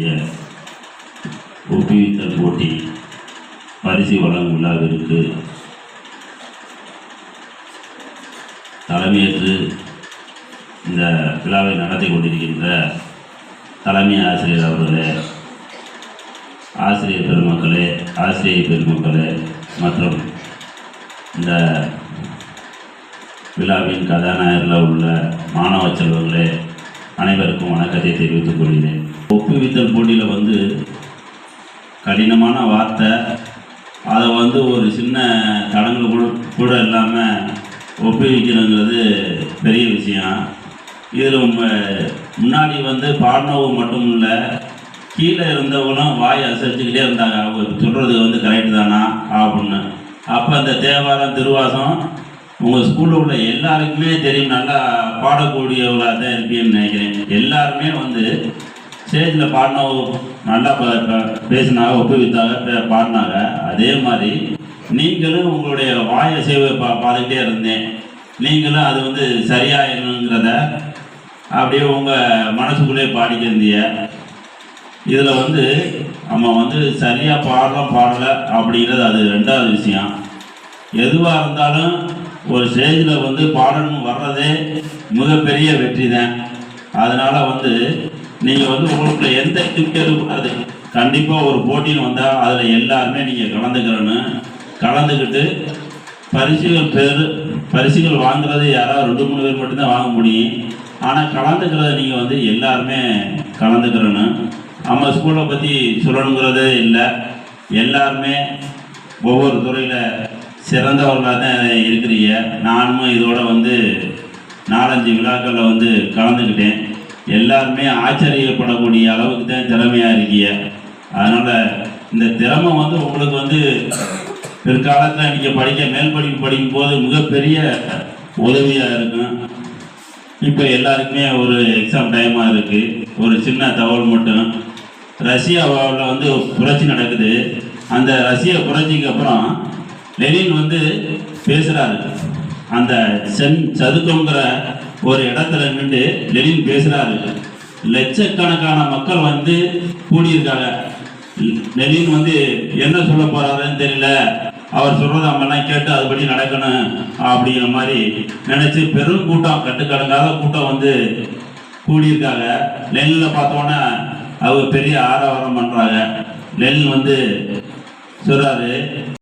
நடத்தக்கூடிய ஒப்புவித்தல் போட்டி பரிசு வழங்கும் விழாவிற்கு தலைமையேற்று இந்த விழாவை நடத்தி கொண்டிருக்கின்ற தலைமை ஆசிரியர் அவர்களே, ஆசிரியர் பெருமக்களே, ஆசிரியர் பெருமக்களே மற்றும் இந்த விழாவின் கதாநாயகர்கள் உள்ள மாணவ செல்வங்களே, அனைவருக்கும் வணக்கத்தை தெரிவித்துக் கொள்கிறேன். ஒப்புவித்தல் போட்டியில் கடினமான வார்த்தை, அதை ஒரு சின்ன தடங்கள் கூட இல்லாமல் ஒப்புவிக்கணுங்கிறது பெரிய விஷயம். இதில் முன்னாடி பாடினவங்க மட்டும் இல்லை, கீழே இருந்தவங்களும் வாய் அசைச்சிக்கிட்டே இருந்தாங்க. அவங்க சொல்கிறது கரெக்டு தானா அப்படின்னு. அப்போ அந்த தேவாரம் திருவாசம் உங்கள் ஸ்கூலில் உள்ள எல்லாருக்குமே தெரியும், நல்லா பாடக்கூடியவங்களாக தான் இருப்பீங்கன்னு நினைக்கிறேன். எல்லாருமே ஸ்டேஜில் பாடினவங்க நல்லா பேசினாங்க, ஒப்புவித்தாங்க, பாடினாங்க. அதே மாதிரி நீங்களும் உங்களுடைய வாயை சேவை பார்த்துக்கிட்டே இருந்தேன். நீங்களும் அது சரியாயிருங்கிறத அப்படியே உங்கள் மனசுக்குள்ளே பாடிக்கிருந்தீங்க. இதில் நம்ம சரியாக பாடுறோம் பாடலை அப்படிங்கிறது அது ரெண்டாவது விஷயம். எதுவாக இருந்தாலும் ஒரு ஸ்டேஜில் பாடணும் வர்றதே மிகப்பெரிய வெற்றி தான். அதனால் நீங்கள் உங்களுக்குள்ள எந்த கிரிக்கெட்டு கூடாது. கண்டிப்பாக ஒரு போட்டின்னு வந்தால் அதில் எல்லாருமே நீங்கள் கலந்துக்கிட்டு பரிசுகள் வாங்குறது யாராவது 2-3 பேர் மட்டும்தான் வாங்க முடியும். ஆனால் கலந்துக்கிறத நீங்கள் எல்லாருமே கலந்துக்கிறணும். நம்ம ஸ்கூலை பற்றி சொல்லணுங்கிறதே இல்லை, எல்லாருமே ஒவ்வொரு துறையில் சிறந்தவர்களாக தான் இருக்கிறீங்க. நானும் இதோட 4-5 விழாக்களில் கலந்துக்கிட்டேன். எல்லாருமே ஆச்சரியப்படக்கூடிய அளவுக்கு தான் திறமையாக இருக்கீங்க. அதனால் இந்த திறமை உங்களுக்கு பிற்காலத்தில் நீங்கள் மேல் படிப்பு படிக்கும்போது மிகப்பெரிய உதவியாக இருக்கும். இப்போ எல்லாருக்குமே ஒரு எக்ஸாம் டைமாக இருக்குது. ஒரு சின்ன தகவல் மட்டும், ரஷ்யாவில் புரட்சி நடக்குது. அந்த ரஷ்ய புரட்சிக்கு அப்புறம் லெனின் பேசுகிறாரு. அந்த சதுக்கங்கிற ஒரு இடத்துல நின்று லெனின் பேசுகிறாரு. லட்சக்கணக்கான மக்கள் கூடியிருக்காங்க. லெனின் என்ன சொல்ல போகிறாருன்னு தெரியல, அவர் சொல்கிறத நம்மெல்லாம் கேட்டு அதுபடி நடக்கணும் அப்படிங்கிற மாதிரி நினச்சி பெரும் கூட்டம், கட்டுக்கடங்காத கூட்டம் கூடியிருக்காங்க. லெனினில் பார்த்தோன்னே அவங்க பெரிய ஆரவாரம் பண்ணுறாங்க. லெனின் சொல்கிறாரு,